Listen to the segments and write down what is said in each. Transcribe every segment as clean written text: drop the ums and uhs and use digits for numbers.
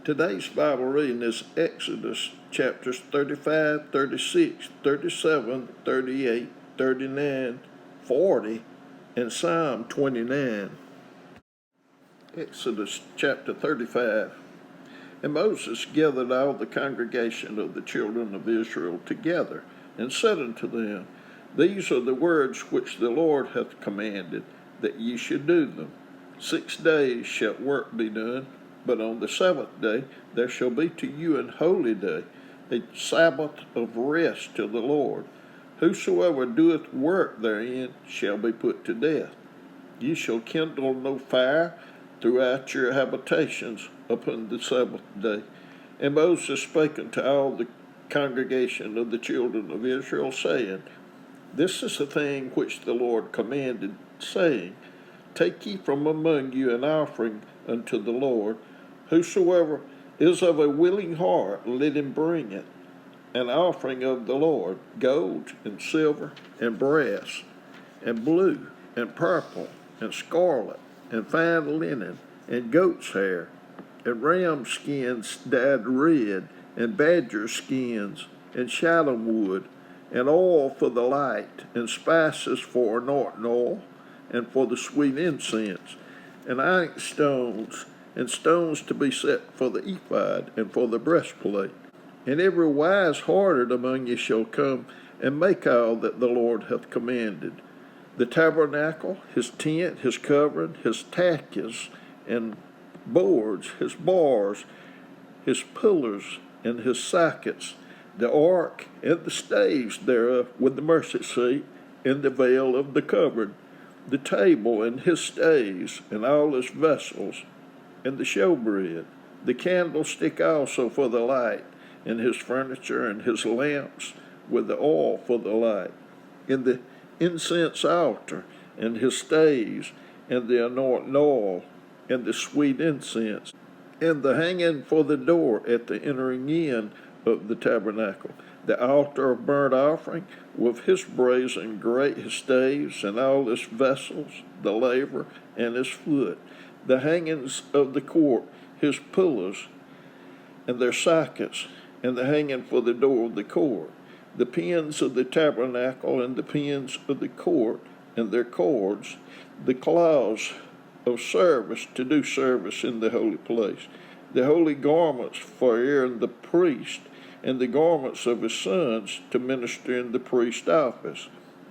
Today's Bible reading is Exodus chapters 35, 36, 37, 38, 39, 40, and Psalm 29. Exodus chapter 35. And Moses gathered all the congregation of the children of Israel together, and said unto them, These are the words which the Lord hath commanded, that ye should do them. 6 days shall work be done, but on the seventh day there shall be to you an holy day, a Sabbath of rest to the Lord. Whosoever doeth work therein shall be put to death. Ye shall kindle no fire throughout your habitations upon the Sabbath day. And Moses spake unto all the congregation of the children of Israel, saying, This is the thing which the Lord commanded, saying, Take ye from among you an offering unto the Lord. Whosoever is of a willing heart, let him bring it. An offering of the Lord, gold and silver and brass and blue and purple and scarlet and fine linen and goat's hair and ram skins dyed red and badger skins and shittim wood and oil for the light and spices for anointing oil and for the sweet incense and onyx stones and stones to be set for the ephod and for the breastplate. And every wise-hearted among you shall come and make all that the Lord hath commanded. The tabernacle, his tent, his covering, his taches and boards, his bars, his pillars, and his sockets, the ark and the staves thereof with the mercy seat and the veil of the covering, the table and his staves and all his vessels, and the showbread, the candlestick also for the light, and his furniture and his lamps with the oil for the light, and the incense altar, and his staves, and the anointing oil, and the sweet incense, and the hanging for the door at the entering in of the tabernacle, the altar of burnt offering, with his brazen grate, his staves, and all his vessels, the laver, and his foot, the hangings of the court, his pillars, and their sockets, and the hanging for the door of the court, the pins of the tabernacle, and the pins of the court, and their cords, the cloths of service to do service in the holy place, the holy garments for Aaron the priest, and the garments of his sons to minister in the priest's office.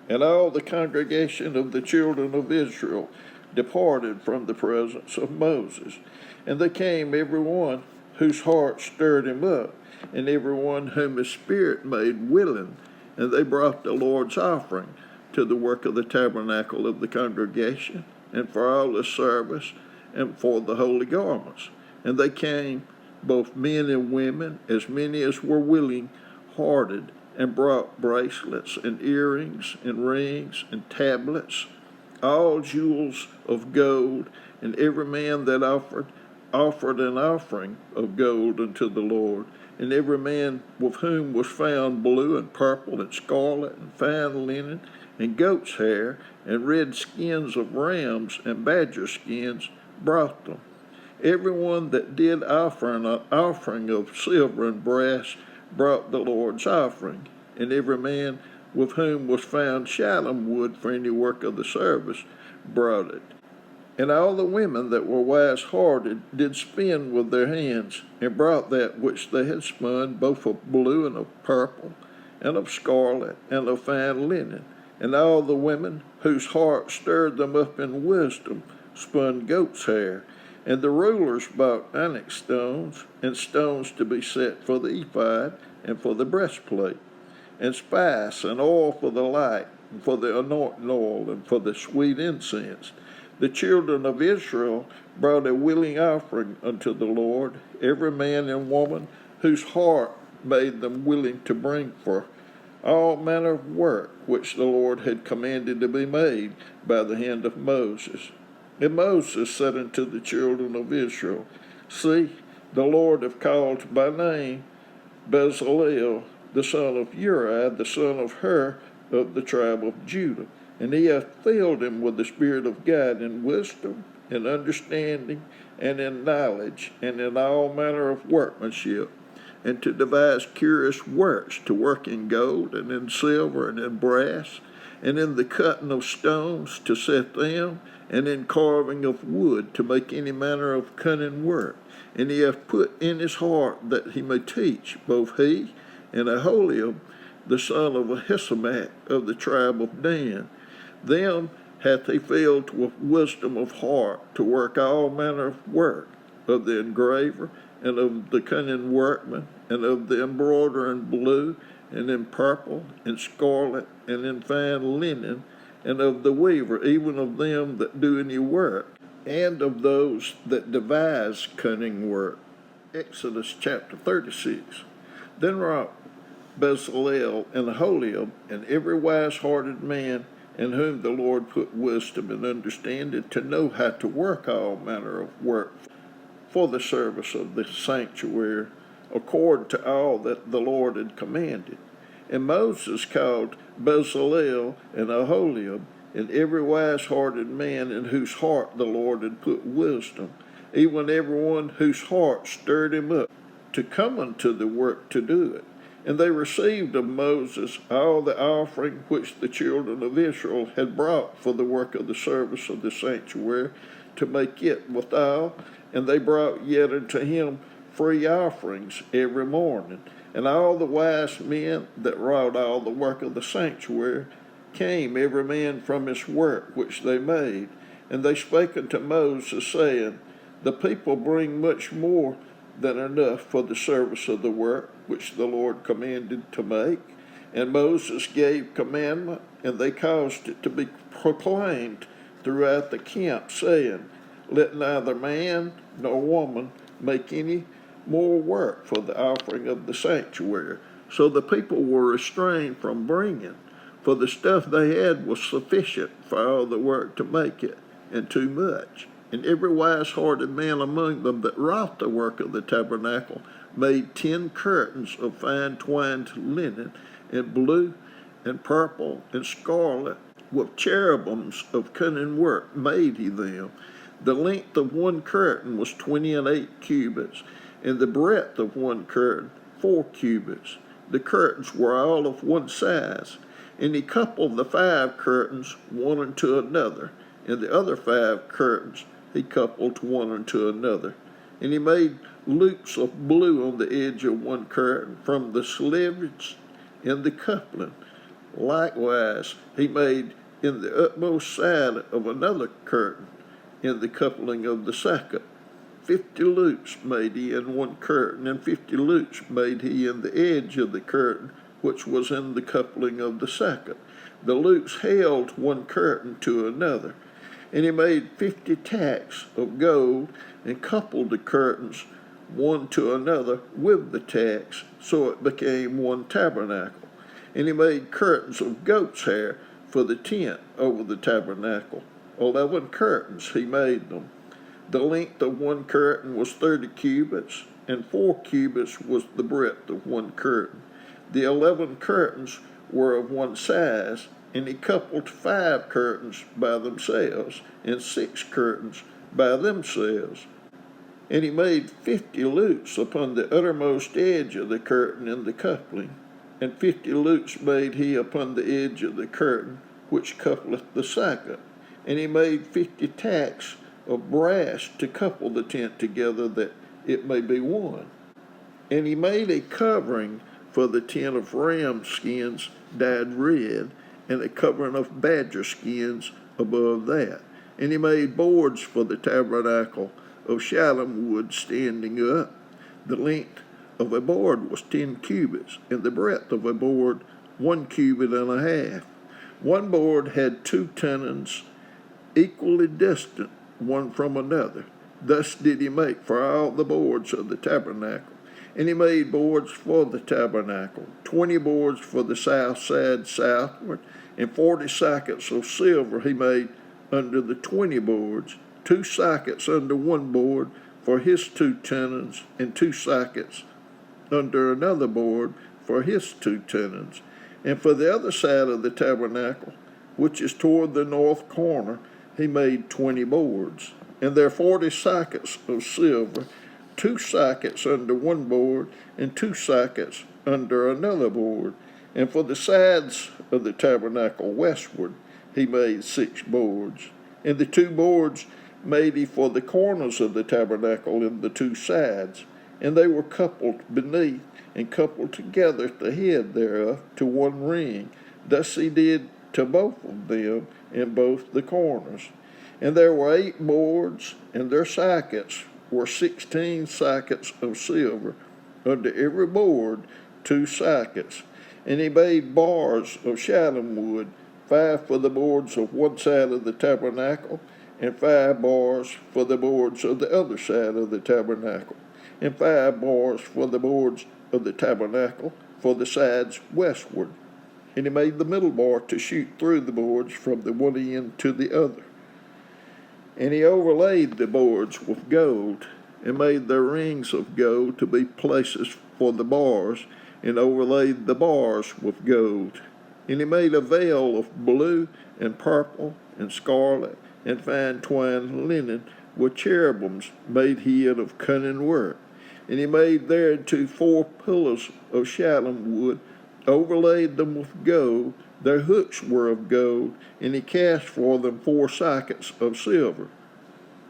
And all the congregation of the children of Israel departed from the presence of Moses. And they came, every one whose heart stirred him up, and every one whom his spirit made willing, and they brought the Lord's offering to the work of the tabernacle of the congregation, and for all the service, and for the holy garments. And they came, both men and women, as many as were willing hearted, and brought bracelets and earrings and rings and tablets, all jewels of gold, and every man that offered an offering of gold unto the Lord, and every man with whom was found blue and purple and scarlet and fine linen and goat's hair and red skins of rams and badger skins brought them. Every one that did offer an offering of silver and brass brought the Lord's offering, and every man with whom was found shittim wood for any work of the service brought it. And all the women that were wise-hearted did spin with their hands, and brought that which they had spun, both of blue and of purple, and of scarlet, and of fine linen. And all the women whose heart stirred them up in wisdom spun goat's hair. And the rulers bought onyx stones, and stones to be set for the ephod, and for the breastplate, and spice, and oil for the light, and for the anointing oil, and for the sweet incense. The children of Israel brought a willing offering unto the Lord, every man and woman whose heart made them willing to bring for all manner of work which the Lord had commanded to be made by the hand of Moses. And Moses said unto the children of Israel, See, the Lord hath called by name Bezaleel, the son of Uri, the son of Hur, of the tribe of Judah. And he hath filled him with the Spirit of God in wisdom in understanding, and in knowledge, and in all manner of workmanship, and to devise curious works, to work in gold, and in silver, and in brass, and in the cutting of stones, to set them, and in carving of wood, to make any manner of cunning work. And he hath put in his heart that he may teach, both he and Aholiab, the son of Ahisamach, of the tribe of Dan. Them hath he filled with wisdom of heart, to work all manner of work, of the engraver, and of the cunning workman, and of the embroiderer in blue, and in purple, and scarlet, and in fine linen, and of the weaver, even of them that do any work, and of those that devise cunning work. Exodus chapter 36. Then wrought Bezalel and Aholiab, and every wise-hearted man, in whom the Lord put wisdom and understanding, to know how to work all manner of work for the service of the sanctuary, according to all that the Lord had commanded. And Moses called Bezalel and Aholiab, and every wise-hearted man in whose heart the Lord had put wisdom, even every one whose heart stirred him up to come unto the work to do it. And they received of Moses all the offering which the children of Israel had brought for the work of the service of the sanctuary, to make it withal. And they brought yet unto him free offerings every morning. And all the wise men that wrought all the work of the sanctuary came, every man from his work which they made. And they spake unto Moses, saying, The people bring much more than enough for the service of the work which the Lord commanded to make. And Moses gave commandment, and they caused it to be proclaimed throughout the camp, saying, Let neither man nor woman make any more work for the offering of the sanctuary. So the people were restrained from bringing, for the stuff they had was sufficient for all the work to make it, and too much. And every wise-hearted man among them that wrought the work of the tabernacle made 10 curtains of fine twined linen, and blue, and purple, and scarlet, with cherubims of cunning work made he them. The length of one curtain was 28 cubits, and the breadth of one curtain 4 cubits. The curtains were all of one size. And he coupled the 5 curtains one unto another, and the other 5 curtains he coupled one unto another. And he made loops of blue on the edge of one curtain, from the slivets in the coupling. Likewise he made in the utmost side of another curtain, in the coupling of the second. 50 loops made he in one curtain, and 50 loops made he in the edge of the curtain, which was in the coupling of the second. The loops held one curtain to another. And he made 50 tacks of gold, and coupled the curtains one to another with the tacks, so it became one tabernacle. And he made curtains of goat's hair for the tent over the tabernacle. 11 curtains he made them. The length of one curtain was 30 cubits, and 4 cubits was the breadth of one curtain. The 11 curtains were of one size, and he coupled 5 curtains by themselves, and 6 curtains by themselves. And he made 50 loops upon the uttermost edge of the curtain in the coupling, and 50 loops made he upon the edge of the curtain which coupleth the second. And he made 50 tacks of brass to couple the tent together, that it may be one. And he made a covering for the tent of ram skins dyed red, and a covering of badger skins above that. And he made boards for the tabernacle of shittim wood standing up. The length of a board was 10 cubits, and the breadth of a board 1 cubit and a half. One board had 2 tenons equally distant one from another. Thus did he make for all the boards of the tabernacle. And he made boards for the tabernacle, 20 boards for the south side southward, and 40 sockets of silver he made under the 20 boards, 2 sockets under one board for his 2 tenons, and 2 sockets under another board for his 2 tenons. And for the other side of the tabernacle, which is toward the north corner, he made 20 boards. And there 40 sockets of silver, 2 sockets under one board, and 2 sockets under another board. And for the sides of the tabernacle westward, he made 6 boards. And the 2 boards made he for the corners of the tabernacle in the 2 sides. And they were coupled beneath, and coupled together at the head thereof to one ring. Thus he did to both of them in both the corners. And there were 8 boards, and their sockets were 16 sockets of silver, under every board 2 sockets. And he made bars of shittim wood, 5 for the boards of one side of the tabernacle, and 5 bars for the boards of the other side of the tabernacle, and 5 bars for the boards of the tabernacle for the sides westward. And he made the middle bar to shoot through the boards from the one end to the other. And he overlaid the boards with gold, and made their rings of gold to be places for the bars, and overlaid the bars with gold. And he made a veil of blue and purple and scarlet and fine twined linen, with cherubims made he it of cunning work. And he made thereunto 4 pillars of shittim wood, overlaid them with gold. Their hooks were of gold, and he cast for them 4 sockets of silver.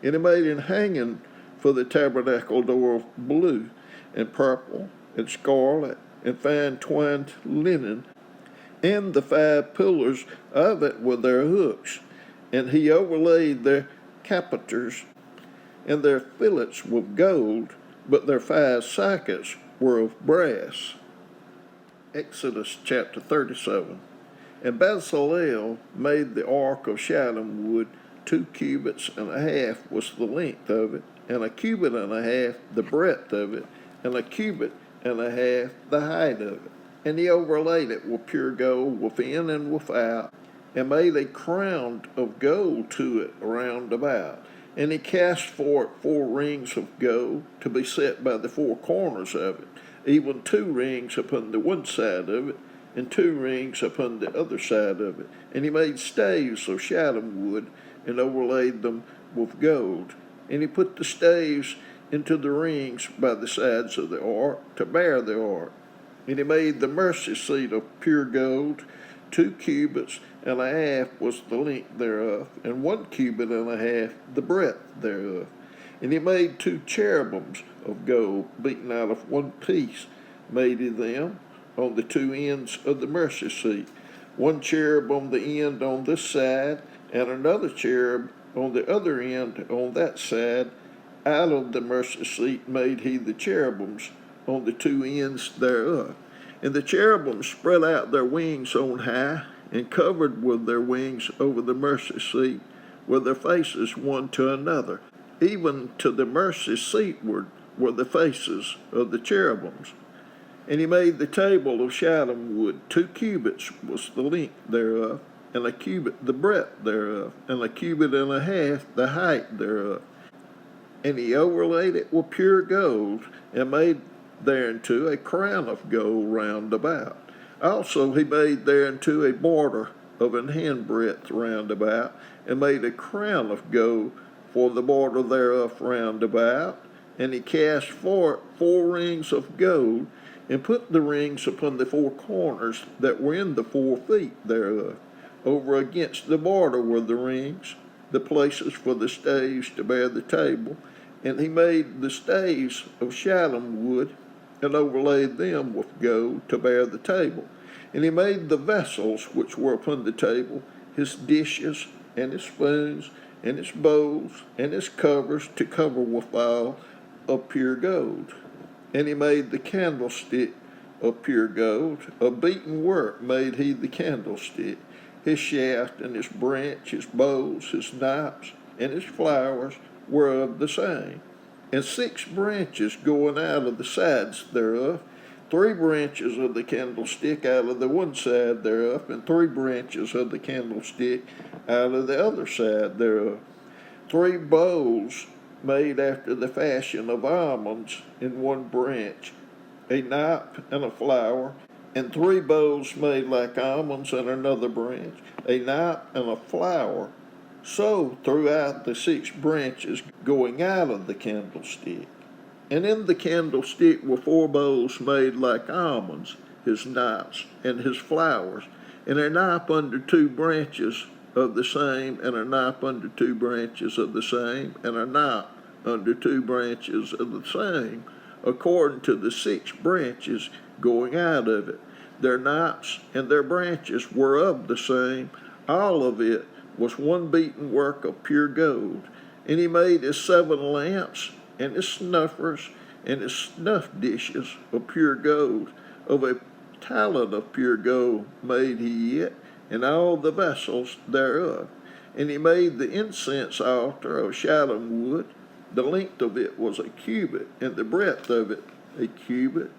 And he made an hanging for the tabernacle door of blue and purple and scarlet and fine twined linen, and the 5 pillars of it with their hooks. And he overlaid their capiters and their fillets with gold, but their 5 sockets were of brass. Exodus chapter 37. And Bezalel made the ark of shittim wood, 2 cubits and a half was the length of it, and a cubit and a half the breadth of it, and a cubit and a half the height of it. And he overlaid it with pure gold within and without, and made a crown of gold to it round about. And he cast for it 4 rings of gold to be set by the 4 corners of it, even 2 rings upon the one side of it, and 2 rings upon the other side of it. And he made staves of shittim wood, and overlaid them with gold. And he put the staves into the rings by the sides of the ark to bear the ark. And he made the mercy seat of pure gold, 2 cubits and a half was the length thereof, and 1 cubit and a half the breadth thereof. And he made 2 cherubims of gold, beaten out of 1 piece, made he them on the 2 ends of the mercy seat, 1 cherub on the end on this side, and another cherub on the other end on that side. Out of the mercy seat made he the cherubims on the 2 ends thereof. And the cherubims spread out their wings on high, and covered with their wings over the mercy seat, with their faces one to another. Even to the mercy seatward were the faces of the cherubims. And he made the table of shittim wood, 2 cubits was the length thereof, and a cubit the breadth thereof, and a cubit and a half the height thereof. And he overlaid it with pure gold, and made thereunto a crown of gold round about. Also he made thereunto a border of an handbreadth round about, and made a crown of gold for the border thereof round about. And he cast for it 4 rings of gold, and put the rings upon the 4 corners that were in the 4 feet thereof. Over against the border were the rings, the places for the staves to bear the table. And he made the staves of shittim wood, and overlaid them with gold to bear the table. And he made the vessels which were upon the table, his dishes, and his spoons, and his bowls, and his covers to cover withal of pure gold. And he made the candlestick of pure gold. Of beaten work made he the candlestick, his shaft, and his branch, his bowls, his knops, and his flowers were of the same. And 6 branches going out of the sides thereof, 3 branches of the candlestick out of the one side thereof, and 3 branches of the candlestick out of the other side thereof. 3 bowls made after the fashion of almonds in one branch, a knot and a flower, and 3 bowls made like almonds in another branch, a knot and a flower So throughout the 6 branches going out of the candlestick. And in the candlestick were 4 bowls made like almonds, his knops, and his flowers, and a knop under 2 branches of the same, and a knop under 2 branches of the same, and a knop under 2 branches of the same, according to the 6 branches going out of it. Their knops and their branches were of the same. All of it was one beaten work of pure gold. And he made his 7 lamps, and his snuffers, and his snuff dishes of pure gold. Of a talent of pure gold made he it, and all the vessels thereof. And he made the incense altar of shittim wood. The length of it was a cubit, and the breadth of it a cubit.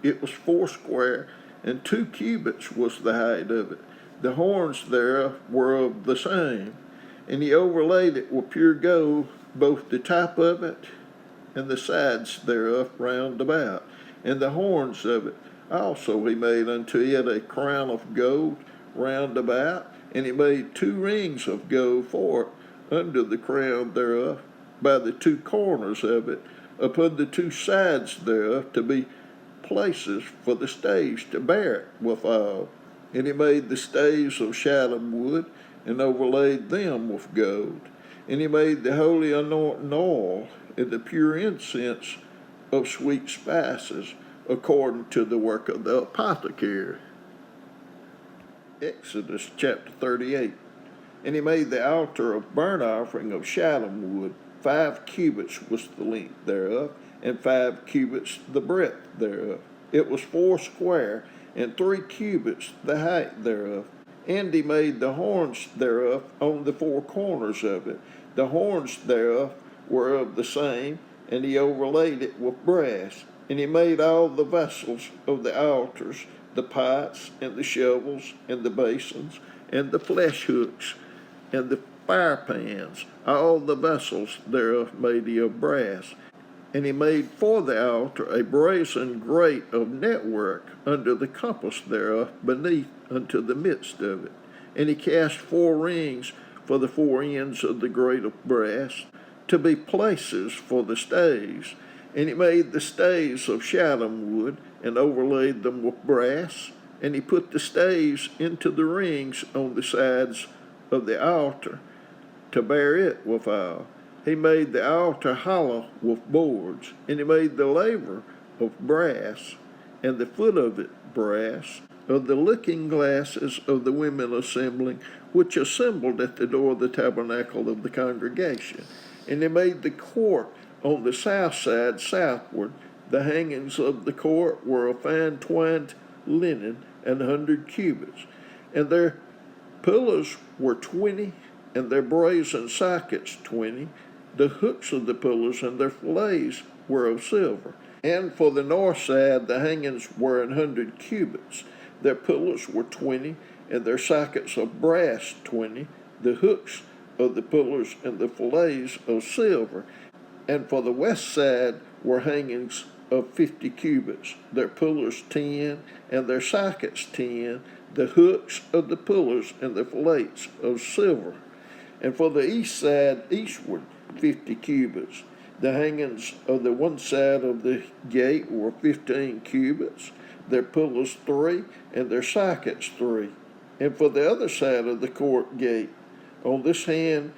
It was foursquare, and 2 cubits was the height of it. The horns thereof were of the same. And he overlaid it with pure gold, both the top of it and the sides thereof round about. And the horns of it also he made unto it a crown of gold round about. And he made 2 rings of gold for it under the crown thereof, by the 2 corners of it, upon the 2 sides thereof, to be places for the staves to bear it withal. And he made the staves of shittim wood, and overlaid them with gold. And he made the holy anointing oil, and the pure incense of sweet spices, according to the work of the apothecary. Exodus chapter 38. And he made the altar of burnt offering of shittim wood. 5 cubits was the length thereof, and 5 cubits the breadth thereof. It was 4 and 3 cubits the height thereof. And he made the horns thereof on the 4 corners of it. The horns thereof were of the same, and he overlaid it with brass. And he made all the vessels of the altars, the pots, and the shovels, and the basins, and the flesh hooks, and the fire pans. All the vessels thereof made he of brass. And he made for the altar a brazen grate of network under the compass thereof, beneath unto the midst of it. And he cast 4 rings for the 4 ends of the grate of brass, to be places for the staves. And he made the staves of shittim wood, and overlaid them with brass. And he put the staves into the rings on the sides of the altar, to bear it withal. He made the altar hollow with boards, and he made the laver of brass, and the foot of it brass, of the looking glasses of the women assembling, which assembled at the door of the tabernacle of the congregation. And he made the court on the south side southward. The hangings of the court were of fine twined linen, 100 cubits. And their pillars were 20, and their brazen sockets 20. The hooks of the pillars and their fillets were of silver. And for the north side the hangings were 100 cubits. Their pillars were 20, and their sockets of brass 20. The hooks of the pillars and the fillets of silver. And for the west side were hangings of 50 cubits. Their pillars 10, and their sockets 10. The hooks of the pillars and the fillets of silver. And for the east side eastward 50 cubits. The hangings of the one side of the gate were 15 cubits. Their pillars 3, and their sockets 3. And for the other side of the court gate, on this hand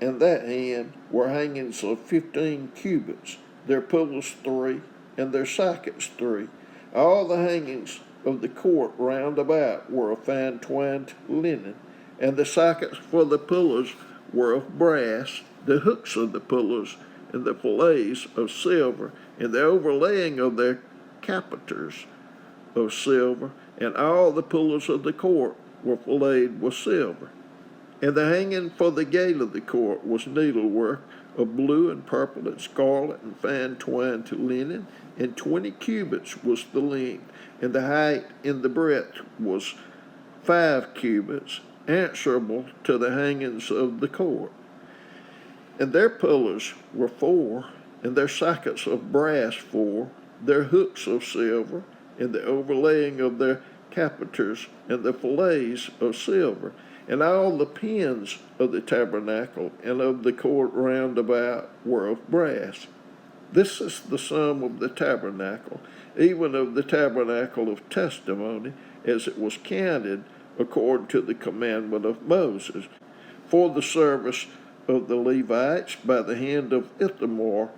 and that hand, were hangings of 15 cubits. Their pillars 3, and their sockets 3. All the hangings of the court round about were of fine twined linen, and the sockets for the pillars were of brass. The hooks of the pillars and the fillets of silver, and the overlaying of their capiters of silver, and all the pillars of the court were filleted with silver. And the hanging for the gate of the court was needlework of blue and purple and scarlet and fine twined linen, and 20 cubits was the length, and the height in the breadth was 5 cubits, answerable to the hangings of the court. And their pillars were 4, and their sockets of brass 4, their hooks of silver, and the overlaying of their capiters, and the fillets of silver. And all the pins of the tabernacle and of the court round about were of brass. This is the sum of the tabernacle, even of the tabernacle of testimony, as it was counted according to the commandment of Moses, for the service of the Levites by the hand of Ithamar,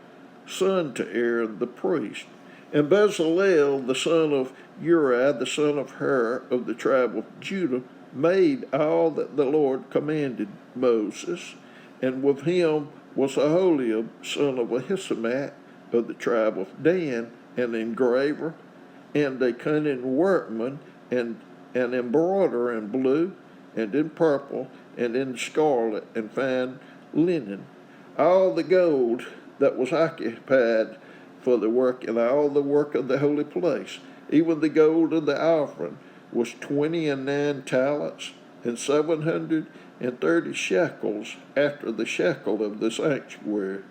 son to Aaron the priest. And Bezalel, the son of Uri, the son of Hur, of the tribe of Judah, made all that the Lord commanded Moses, and with him was Aholiab, son of Ahisamach, of the tribe of Dan, an engraver, and a cunning workman, and an embroiderer in blue, and in purple, and in scarlet, and fine linen. All the gold that was occupied for the work, and all the work of the holy place, even the gold of the offering, was 29 talents, and 730 shekels after the shekel of the sanctuary.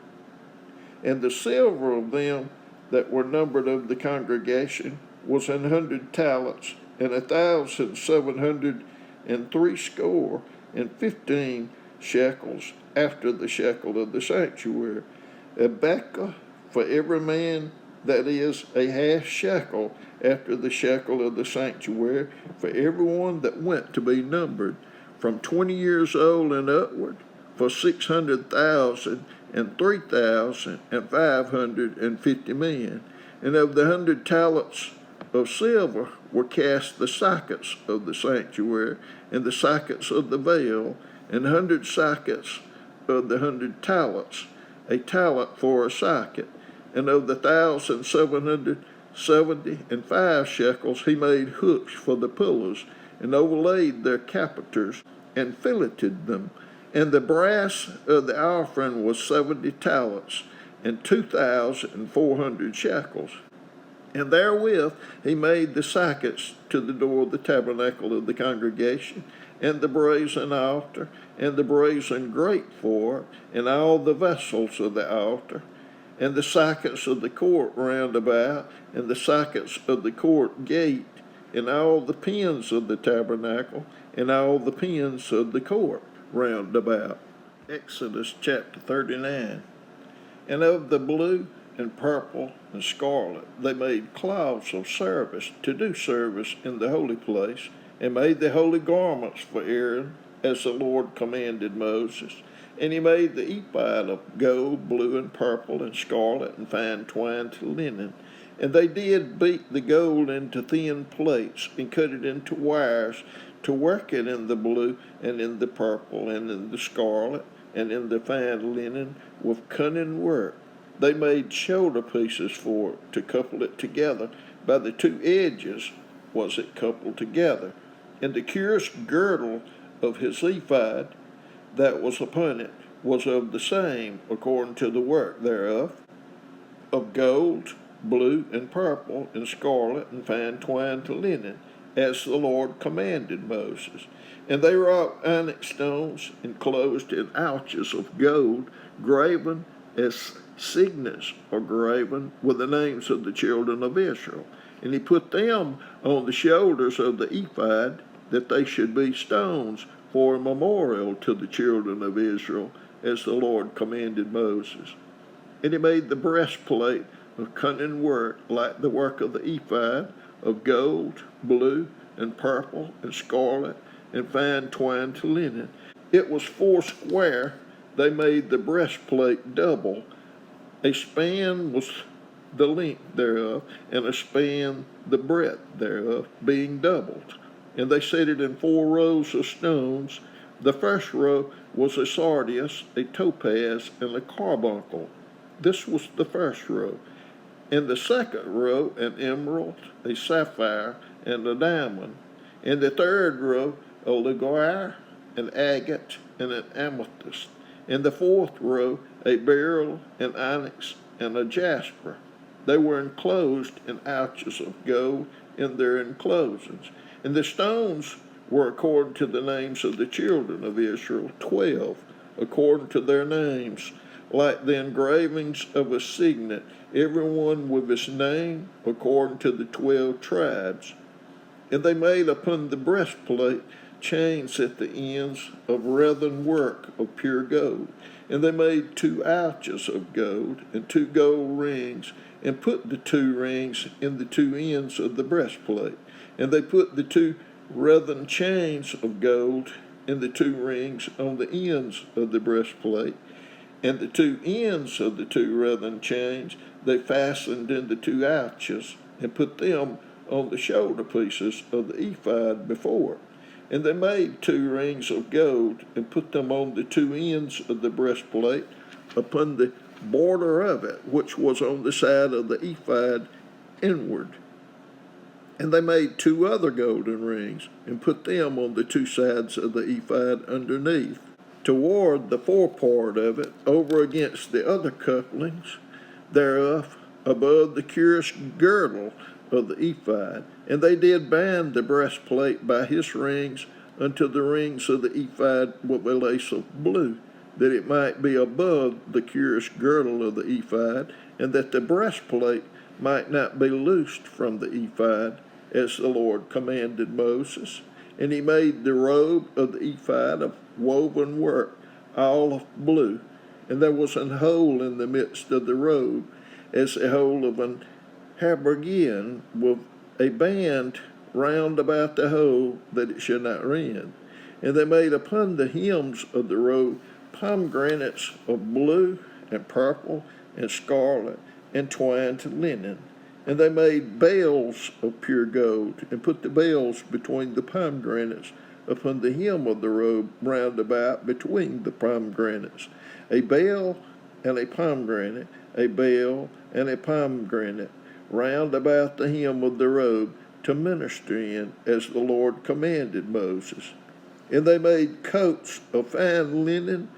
And the silver of them that were numbered of the congregation was 100 talents, and 1,763 shekels after the shekel of the sanctuary. A bekah for every man, that is, a half shekel after the shekel of the sanctuary, for everyone that went to be numbered, from 20 years old and upward, for 600,000 and 3,550 men. And of the 100 talents of silver were cast the sockets of the sanctuary, and the sockets of the veil, and 100 sockets of the 100 talents, a talent for a socket. And of the 1,775 shekels he made hooks for the pillars, and overlaid their capiters, and filleted them. And the brass of the offering was 70 talents, and 2,400 shekels. And therewith he made the sockets to the door of the tabernacle of the congregation, and the brazen altar, and the brazen grate for it, and all the vessels of the altar, and the sockets of the court round about, and the sockets of the court gate, and all the pins of the tabernacle, and all the pins of the court round about. Exodus chapter 39. And of the blue and purple and scarlet they made cloths of service to do service in the holy place, and made the holy garments for Aaron, as the Lord commanded Moses. And he made the ephod of gold, blue, and purple, and scarlet, and fine twined linen. And they did beat the gold into thin plates, and cut it into wires, to work it in the blue, and in the purple, and in the scarlet, and in the fine linen, with cunning work. They made shoulder pieces for it, to couple it together. By the two edges was it coupled together. And the cuirass girdle of his ephod that was upon it was of the same, according to the work thereof, of gold, blue, and purple, and scarlet, and fine twined linen, as the Lord commanded Moses. And they wrought onyx stones enclosed in ouches of gold, graven as signets are graven with the names of the children of Israel. And he put them on the shoulders of the ephod, that they should be stones for a memorial to the children of Israel, as the Lord commanded Moses. And he made the breastplate of cunning work, like the work of the ephod, of gold, blue, and purple, and scarlet, and fine twined linen. It was 4 square. They made the breastplate double. A span was the length thereof, and a span the breadth thereof, being doubled. And they set it in 4 rows of stones. The first row was a sardius, a topaz, and a carbuncle. This was the first row. In the second row, an emerald, a sapphire, and a diamond. In the third row, a ligure, an agate, and an amethyst. In the fourth row, a beryl, an onyx, and a jasper. They were enclosed in ouches of gold in their enclosings. And the stones were according to the names of the children of Israel, 12, according to their names, like the engravings of a signet, every one with his name, according to the 12 tribes. And they made upon the breastplate chains at the ends of wreathen work of pure gold. And they made 2 ouches of gold, and 2 gold rings, and put the 2 rings in the 2 ends of the breastplate. And they put the 2 wreathen chains of gold in the 2 rings on the ends of the breastplate. And the 2 ends of the 2 wreathen chains they fastened in the 2 ouches, and put them on the shoulder pieces of the ephod before it. And they made 2 rings of gold, and put them on the 2 ends of the breastplate, upon the border of it, which was on the side of the ephod inward. And they made 2 other golden rings, and put them on the 2 sides of the ephod underneath, toward the forepart of it, over against the other couplings thereof, above the curious girdle of the ephod. And they did band the breastplate by his rings unto the rings of the ephod with a lace of blue, that it might be above the curious girdle of the ephod, and that the breastplate might not be loosed from the ephod, as the Lord commanded Moses. And he made the robe of the ephod of woven work, all of blue. And there was an hole in the midst of the robe, as the hole of an habergeon, with a band round about the hole, that it should not rend. And they made upon the hems of the robe pomegranates of blue and purple and scarlet, and twined linen. And they made bells of pure gold, and put the bells between the pomegranates upon the hem of the robe round about between the pomegranates. A bell and a pomegranate, a bell and a pomegranate, round about the hem of the robe, to minister in, as the Lord commanded Moses. And they made coats of fine linen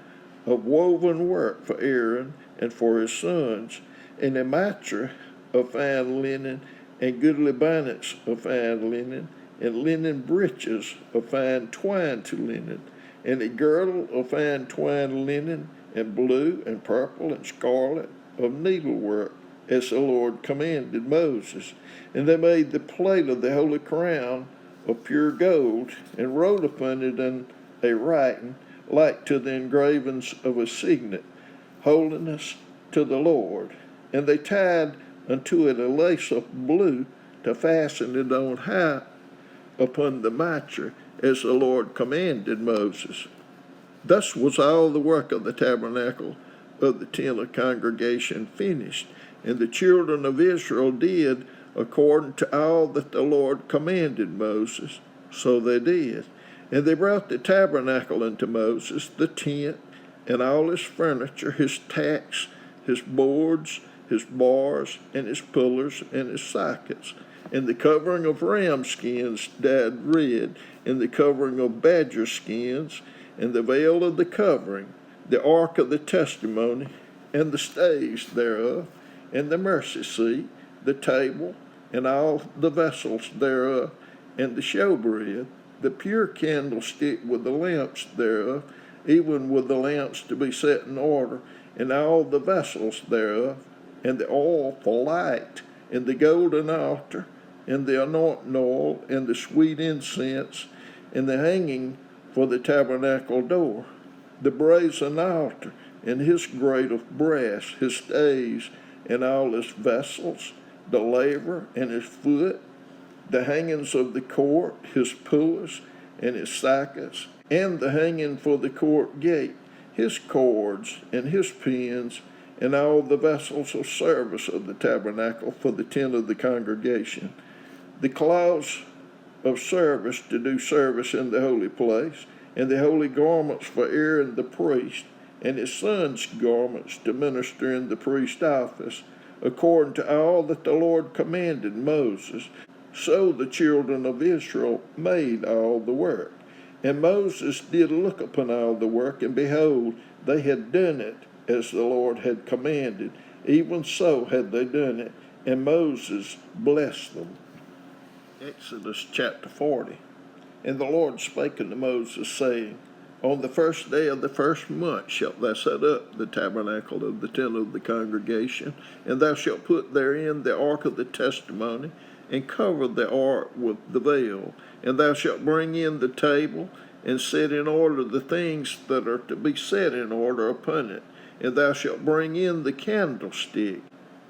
of woven work for Aaron and for his sons, and a mitre of fine linen, and goodly bonnets of fine linen, and linen breeches of fine twined linen, and a girdle of fine twined linen, and blue and purple and scarlet of needlework, as the Lord commanded Moses. And they made the plate of the holy crown of pure gold, and wrote upon it in a writing like to the engravings of a signet, Holiness to the Lord. And they tied unto it a lace of blue, to fasten it on high upon the mitre, as the Lord commanded Moses. Thus was all the work of the tabernacle of the tent of congregation finished. And the children of Israel did according to all that the Lord commanded Moses. So they did. And they brought the tabernacle unto Moses, the tent, and all his furniture, his tacks, his boards, his bars, and his pillars, and his sockets, and the covering of ram skins dyed red, and the covering of badger skins, and the veil of the covering, the ark of the testimony, and the staves thereof, and the mercy seat, the table, and all the vessels thereof, and the showbread, the pure candlestick with the lamps thereof, even with the lamps to be set in order, and all the vessels thereof, and the oil for light, and the golden altar, and the anointing oil, and the sweet incense, and the hanging for the tabernacle door, the brazen altar, and his grate of brass, his staves, and all his vessels, the laver, and his foot, the hangings of the court, his pillars, and his sockets, and the hanging for the court gate, his cords, and his pins, and all the vessels of service of the tabernacle for the tent of the congregation, the cloths of service to do service in the holy place, and the holy garments for Aaron the priest, and his sons' garments to minister in the priest's office, according to all that the Lord commanded Moses. So the children of Israel made all the work. And Moses did look upon all the work, and behold, they had done it as the Lord had commanded. Even so had they done it, and Moses blessed them. Exodus chapter 40. And the Lord spake unto Moses, saying, On the first day of the first month shalt thou set up the tabernacle of the tent of the congregation, and thou shalt put therein the ark of the testimony, and cover the ark with the veil. And thou shalt bring in the table, and set in order the things that are to be set in order upon it. And thou shalt bring in the candlestick,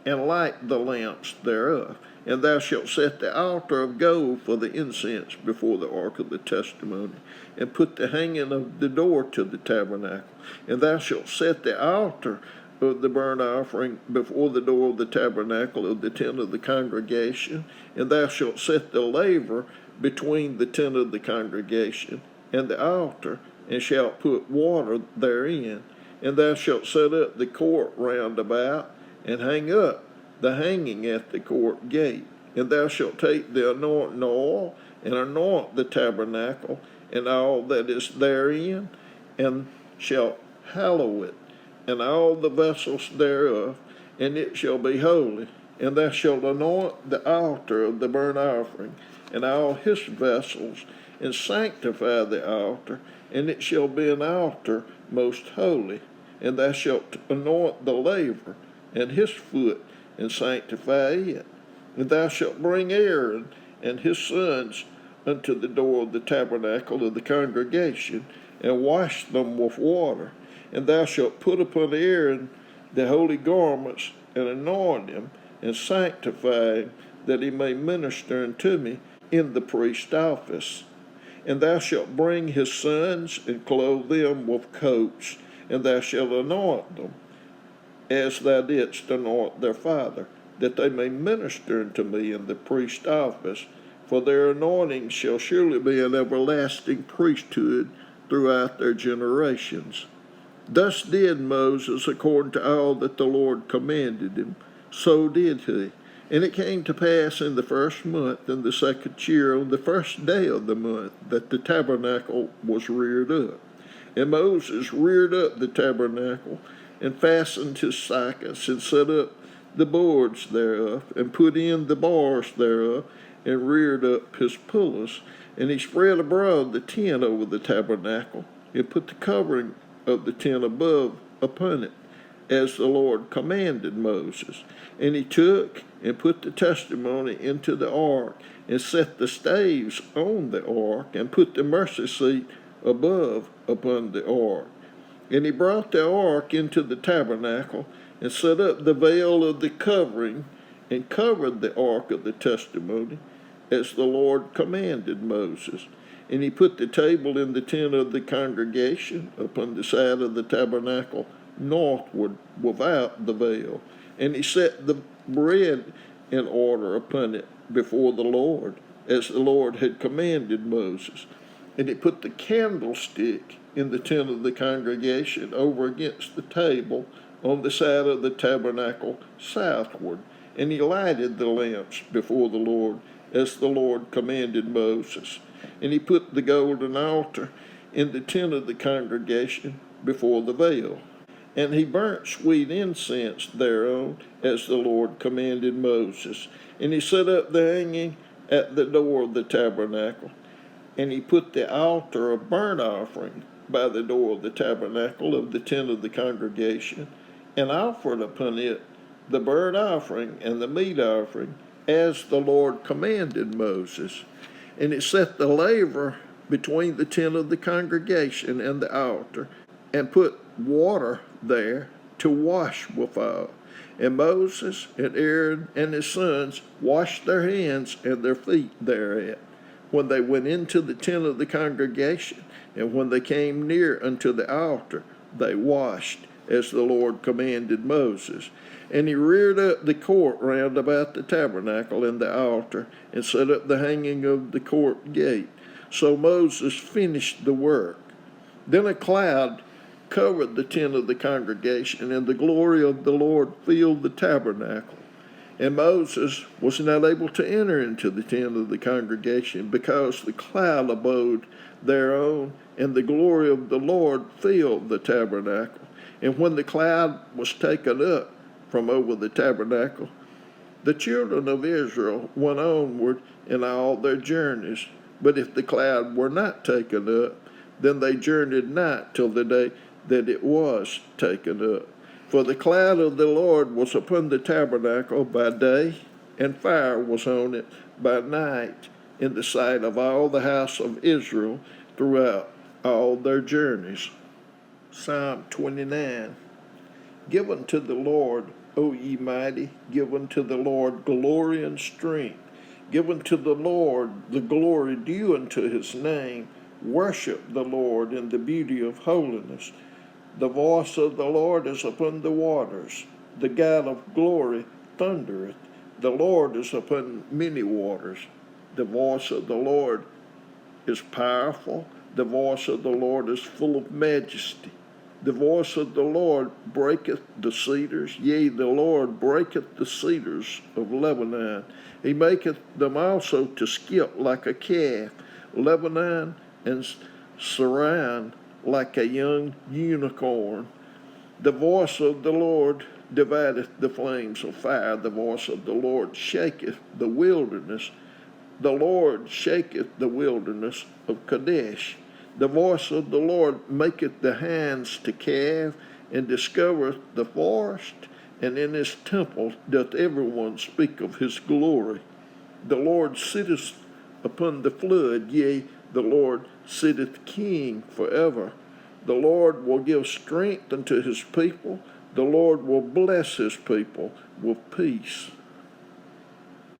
and light the lamps thereof. And thou shalt set the altar of gold for the incense before the ark of the testimony, and put the hanging of the door to the tabernacle. And thou shalt set the altar of the burnt offering before the door of the tabernacle of the tent of the congregation. And thou shalt set the laver between the tent of the congregation and the altar, and shalt put water therein. And thou shalt set up the court round about, and hang up the hanging at the court gate. And thou shalt take the anointing oil, and anoint the tabernacle, and all that is therein, and shalt hallow it, and all the vessels thereof, and it shall be holy. And thou shalt anoint the altar of the burnt offering, and all his vessels, and sanctify the altar, and it shall be an altar most holy. And thou shalt anoint the laver, and his foot, and sanctify it. And thou shalt bring Aaron and his sons unto the door of the tabernacle of the congregation, and wash them with water. And thou shalt put upon Aaron the holy garments, and anoint him, and sanctify him, that he may minister unto me in the priest's office. And thou shalt bring his sons, and clothe them with coats, and thou shalt anoint them, as thou didst anoint their father, that they may minister unto me in the priest's office. For their anointing shall surely be an everlasting priesthood throughout their generations. Thus did Moses according to all that the Lord commanded him, so did he. And it came to pass in the first month, in the second year, on the first day of the month, that the tabernacle was reared up. And Moses reared up the tabernacle, and fastened his sockets, and set up the boards thereof, and put in the bars thereof, and reared up his pillars. And he spread abroad the tent over the tabernacle, and put the covering of the tent above upon it, as the Lord commanded Moses. And he took and put the testimony into the ark, and set the staves on the ark, and put the mercy seat above upon the ark. And he brought the ark into the tabernacle, and set up the veil of the covering, and covered the ark of the testimony, as the Lord commanded Moses. And he put the table in the tent of the congregation upon the side of the tabernacle northward without the veil. And he set the bread in order upon it before the Lord, as the Lord had commanded Moses. And he put the candlestick in the tent of the congregation over against the table on the side of the tabernacle southward. And he lighted the lamps before the Lord, as the Lord commanded Moses. And he put the golden altar in the tent of the congregation before the veil. And he burnt sweet incense thereon, as the Lord commanded Moses. And he set up the hanging at the door of the tabernacle. And he put the altar of burnt offering by the door of the tabernacle of the tent of the congregation, and offered upon it the burnt offering and the meat offering, as the Lord commanded Moses. And it set the laver between the tent of the congregation and the altar, and put water there to wash withal. And Moses and Aaron and his sons washed their hands and their feet thereat, when they went into the tent of the congregation, and when they came near unto the altar, they washed, as the Lord commanded Moses. And he reared up the court round about the tabernacle and the altar, and set up the hanging of the court gate. So Moses finished the work. Then a cloud covered the tent of the congregation, and the glory of the Lord filled the tabernacle. And Moses was not able to enter into the tent of the congregation, because the cloud abode thereon, and the glory of the Lord filled the tabernacle. And when the cloud was taken up from over the tabernacle, the children of Israel went onward in all their journeys. But if the cloud were not taken up, Then they journeyed not till the day that it was taken up. For the cloud of the Lord was upon the tabernacle by day, and fire was on it by night, in the sight of all the house of Israel throughout all their journeys. Psalm 29. Give unto the Lord, O ye mighty, give unto the Lord glory and strength. Give unto the Lord the glory due unto his name. Worship the Lord in the beauty of holiness. The voice of the Lord is upon the waters. The God of glory thundereth. The Lord is upon many waters. The voice of the Lord is powerful. The voice of the Lord is full of majesty. The voice of the Lord breaketh the cedars. Yea, the Lord breaketh the cedars of Lebanon. He maketh them also to skip like a calf. Lebanon and Saran like a young unicorn. The voice of the Lord divideth the flames of fire. The voice of the Lord shaketh the wilderness. The Lord shaketh the wilderness of Kadesh. The voice of the Lord maketh the hands to calve, and discovereth the forest, and in his temple doth every one speak of his glory. The Lord sitteth upon the flood, yea, the Lord sitteth king forever. The Lord will give strength unto his people. The Lord will bless his people with peace.